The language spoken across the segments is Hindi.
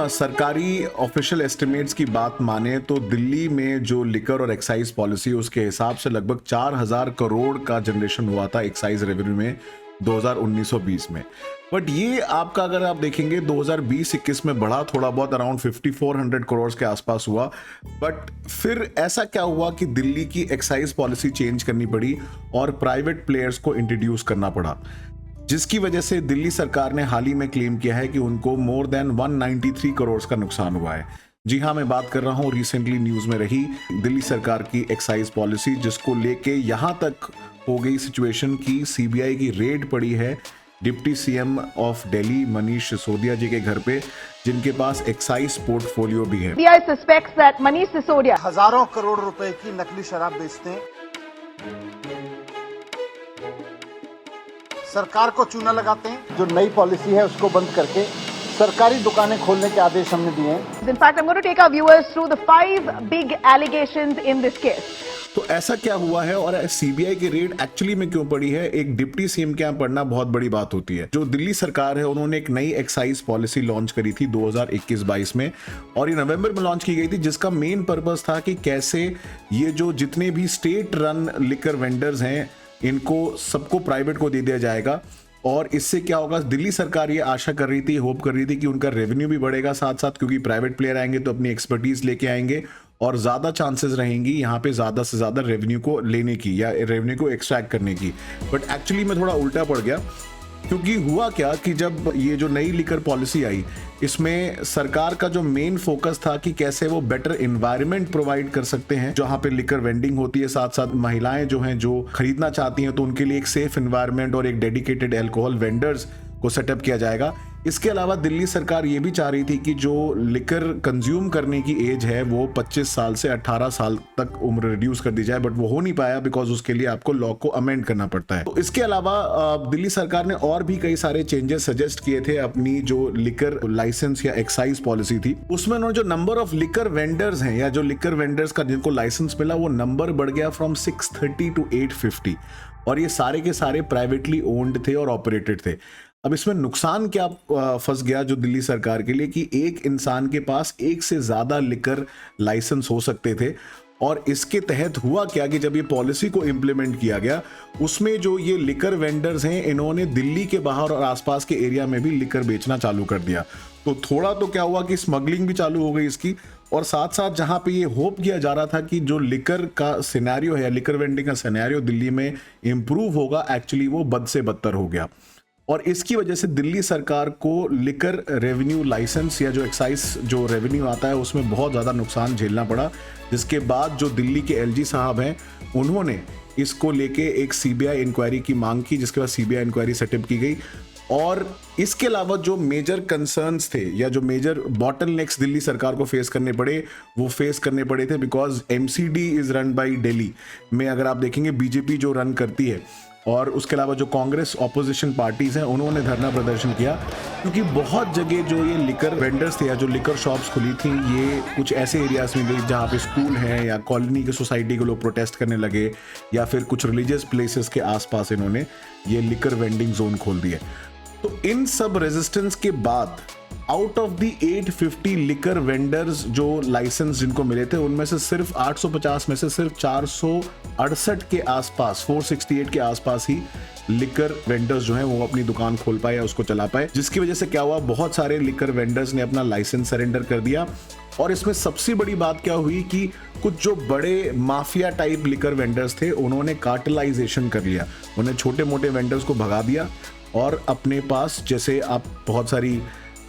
सरकारी ऑफिशियल एस्टिमेट्स की बात माने तो दिल्ली में जो लिकर और एक्साइज पॉलिसी उसके हिसाब से लगभग 4000 करोड़ का जनरेशन हुआ था एक्साइज रेवेन्यू में 2019-20 में। बट ये आपका अगर आप देखेंगे 2020-21 में बढ़ा थोड़ा बहुत, अराउंड 5400 करोड़ के आसपास हुआ। बट फिर ऐसा क्या हुआ कि दिल्ली की एक्साइज पॉलिसी चेंज करनी पड़ी और प्राइवेट प्लेयर्स को इंट्रोड्यूस करना पड़ा, जिसकी वजह से दिल्ली सरकार ने हाल ही में क्लेम किया है कि उनको मोर देन 193 करोड़ का नुकसान हुआ है। जी हाँ, मैं बात कर रहा हूँ रिसेंटली न्यूज में रही दिल्ली सरकार की एक्साइज पॉलिसी, जिसको लेके यहाँ तक हो गई सिचुएशन की सीबीआई की रेड पड़ी है deputy CM of Delhi Manish Sisodia ji के घर पे, जिनके पास एक्साइज पोर्टफोलियो भी है। CBI suspects that Manish Sisodia हजारों करोड़ रुपए की नकली शराब बेचते हैं। सरकार को चूना लगाते हैं। जो नई पॉलिसी है उसको बंद करके सरकारी दुकानें खोलने के आदेश हमने दिए हैं। In fact, I'm going to take our viewers through the 5 big allegations in this case. तो ऐसा क्या हुआ है और सीबीआई की रेड एक्चुअली में क्यों पड़ी है? एक डिप्टी सीएम के यहाँ पढ़ना बहुत बड़ी बात होती है। जो दिल्ली सरकार है उन्होंने एक नई एक्साइज पॉलिसी लॉन्च करी थी 2021-22 में, और ये नवंबर में लॉन्च की गई थी, जिसका मेन पर्पस था कि कैसे ये जो जितने भी स्टेट रन लिकर वेंडर्स हैं इनको सबको प्राइवेट को दे दिया जाएगा। और इससे क्या होगा, दिल्ली सरकार ये आशा कर रही थी, होप कर रही थी कि उनका रेवेन्यू भी बढ़ेगा साथ साथ, क्योंकि प्राइवेट प्लेयर आएंगे तो अपनी एक्सपर्टीज लेके आएंगे और ज़्यादा चांसेस रहेंगी यहाँ पे ज़्यादा से ज़्यादा रेवेन्यू को लेने की या रेवेन्यू को एक्सट्रैक्ट करने की। बट एक्चुअली में थोड़ा उल्टा पड़ गया, क्योंकि हुआ क्या कि जब ये जो नई लिकर पॉलिसी आई, इसमें सरकार का जो मेन फोकस था कि कैसे वो बेटर एनवायरनमेंट प्रोवाइड कर सकते हैं जहां पे लिकर वेंडिंग होती है, साथ साथ महिलाएं जो हैं जो खरीदना चाहती हैं तो उनके लिए एक सेफ एनवायरनमेंट और एक डेडिकेटेड अल्कोहल वेंडर्स को सेटअप किया जाएगा। इसके अलावा दिल्ली सरकार ये भी चाह रही थी कि जो लिकर कंज्यूम करने की एज है वो 25 साल से 18 साल तक उम्र रिड्यूस कर दी जाए, बट वो हो नहीं पाया बिकॉज उसके लिए आपको लॉ को अमेंड करना पड़ता है। तो इसके अलावा दिल्ली सरकार ने और भी कई सारे चेंजेस सजेस्ट किए थे अपनी जो लिकर लाइसेंस या एक्साइज पॉलिसी थी। उसमें उन्होंने जो नंबर ऑफ लिकर वेंडर्स हैं या जो लिकर वेंडर्स का जिनको लाइसेंस मिला वो नंबर बढ़ गया फ्रॉम 630 टू 850, और ये सारे के सारे प्राइवेटली ओन्ड थे और ऑपरेटेड थे। अब इसमें नुकसान क्या फंस गया जो दिल्ली सरकार के लिए कि एक इंसान के पास एक से ज्यादा लिकर लाइसेंस हो सकते थे। और इसके तहत हुआ क्या कि जब ये पॉलिसी को इम्प्लीमेंट किया गया, उसमें जो ये लिकर वेंडर्स हैं इन्होंने दिल्ली के बाहर और आसपास के एरिया में भी लिकर बेचना चालू कर दिया। तो थोड़ा तो क्या हुआ कि स्मगलिंग भी चालू हो गई इसकी, और साथ साथ जहां पे ये होप किया जा रहा था कि जो लिकर का सिनेरियो है, लिकर वेंडिंग का सिनेरियो दिल्ली में इंप्रूव होगा, एक्चुअली वो बद से बदतर हो गया। और इसकी वजह से दिल्ली सरकार को लिकर रेवेन्यू लाइसेंस या जो एक्साइज जो रेवेन्यू आता है उसमें बहुत ज़्यादा नुकसान झेलना पड़ा, जिसके बाद जो दिल्ली के एलजी साहब हैं उन्होंने इसको लेके एक सीबीआई इंक्वायरी की मांग की, जिसके बाद सीबीआई इंक्वायरी सेटअप की गई। और इसके अलावा जो मेजर कंसर्न्स थे या जो मेजर बॉटलनेक्स दिल्ली सरकार को फेस करने पड़े, वो फेस करने पड़े थे because MCD is run by Delhi में। अगर आप देखेंगे बीजेपी जो रन करती है, और उसके अलावा जो कांग्रेस ऑपोजिशन पार्टीज हैं उन्होंने धरना प्रदर्शन किया, क्योंकि बहुत जगह जो ये लिकर वेंडर्स थे या जो लिकर शॉप्स खुली थी ये कुछ ऐसे एरियाज में गई जहाँ पे स्कूल हैं या कॉलोनी के सोसाइटी के लोग प्रोटेस्ट करने लगे, या फिर कुछ रिलीजियस प्लेसेस के आसपास इन्होंने ये लिकर वेंडिंग जोन खोल दिए। तो इन सब रेजिस्टेंस के बाद out of the 850 liquor vendors जो लाइसेंस जिनको मिले थे, उनमें से सिर्फ 850 में से सिर्फ 468 के आसपास, 468 के आसपास ही लिकर वेंडर्स जो हैं वो अपनी दुकान खोल पाए या उसको चला पाए, जिसकी वजह से क्या हुआ, बहुत सारे लिकर वेंडर्स ने अपना लाइसेंस सरेंडर कर दिया। और इसमें सबसे बड़ी बात क्या हुई कि कुछ जो बड़े माफिया टाइप लिकर वेंडर्स थे उन्होंने कार्टेलाइजेशन कर लिया, उन्हें छोटे मोटे वेंडर्स को भगा दिया और अपने पास, जैसे आप बहुत सारी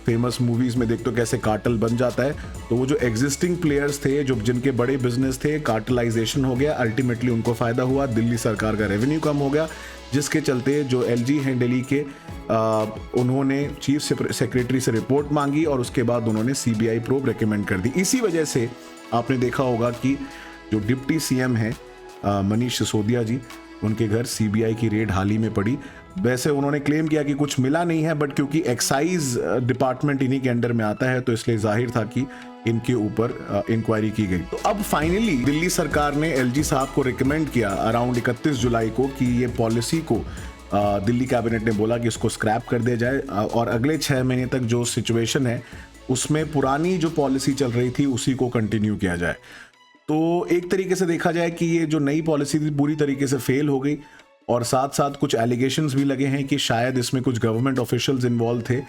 फेमस मूवीज में देखते हो कैसे कार्टल बन जाता है, तो वो जो एग्जिस्टिंग प्लेयर्स थे जो जिनके बड़े बिजनेस थे, कार्टलाइजेशन हो गया, अल्टीमेटली उनको फायदा हुआ, दिल्ली सरकार का रेवेन्यू कम हो गया, जिसके चलते जो एलजी हैं दिल्ली के उन्होंने चीफ सेक्रेटरी से रिपोर्ट मांगी और उसके बाद उन्होंने सीबीआई प्रोब रेकमेंड कर दी। इसी वजह से आपने देखा होगा कि जो डिप्टी सीएम हैं मनीष सिसोदिया जी, उनके घर सीबीआई की रेड हाल ही में पड़ी। वैसे उन्होंने क्लेम किया कि कुछ मिला नहीं है, बट क्योंकि एक्साइज डिपार्टमेंट इन्हीं के अंडर में आता है तो इसलिए जाहिर था कि इनके ऊपर इंक्वायरी की गई। तो अब फाइनली दिल्ली सरकार ने एलजी साहब को रिकमेंड किया अराउंड 31 जुलाई को कि ये पॉलिसी को दिल्ली कैबिनेट ने बोला कि इसको स्क्रैप कर दिया जाए और अगले 6 महीने तक जो सिचुएशन है उसमें पुरानी जो पॉलिसी चल रही थी उसी को कंटिन्यू किया जाए। तो एक तरीके से देखा जाए कि ये जो नई पॉलिसी थी पूरी तरीके से फेल हो गई, और साथ साथ कुछ एलिगेशंस भी लगे हैं कि शायद इसमें कुछ गवर्नमेंट ऑफिशियल्स इन्वॉल्व थे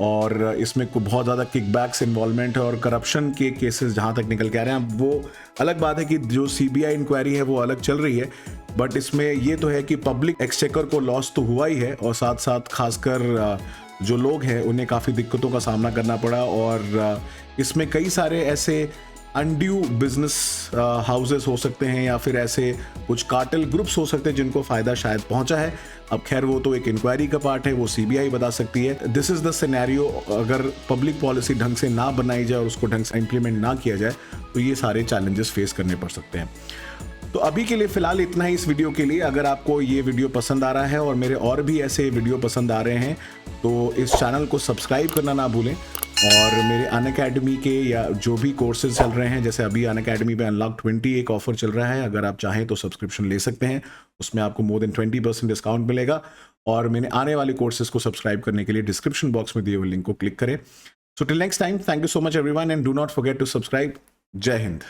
और इसमें बहुत ज़्यादा किकबैक्स इन्वॉल्वमेंट है और करप्शन के केसेस जहाँ तक निकल के आ रहे हैं। अब वो अलग बात है कि जो सीबीआई इंक्वायरी है वो अलग चल रही है, बट इसमें ये तो है कि पब्लिक एक्सचेकर को लॉस तो हुआ ही है और साथ साथ खासकर जो लोग हैं उन्हें काफ़ी दिक्कतों का सामना करना पड़ा। और इसमें कई सारे ऐसे अनड्यू बिजनेस हाउसेस हो सकते हैं या फिर ऐसे कुछ कार्टेल ग्रुप्स हो सकते हैं जिनको फ़ायदा शायद पहुंचा है। अब खैर वो तो एक इंक्वायरी का पार्ट है, वो सीबीआई बता सकती है। दिस इज़ द सिनेरियो, अगर पब्लिक पॉलिसी ढंग से ना बनाई जाए और उसको ढंग से इम्प्लीमेंट ना किया जाए तो ये सारे चैलेंजेस फेस करने पड़ सकते हैं। तो अभी के लिए फ़िलहाल इतना ही इस वीडियो के लिए। अगर आपको ये वीडियो पसंद आ रहा है और मेरे और भी ऐसे वीडियो पसंद आ रहे हैं तो इस चैनल को सब्सक्राइब करना ना भूलें। और मेरे अनअकैडमी के या जो भी कोर्सेज चल रहे हैं, जैसे अभी अनअकैडमी पे अनलॉक 20 एक ऑफर चल रहा है, अगर आप चाहें तो सब्सक्रिप्शन ले सकते हैं, उसमें आपको मोर देन 20% डिस्काउंट मिलेगा। और मैंने आने वाले कोर्सेज को सब्सक्राइब करने के लिए डिस्क्रिप्शन बॉक्स में दिए हुए लिंक को क्लिक करें। So till next time, thank you so much everyone and do not forget to subscribe. जय हिंद।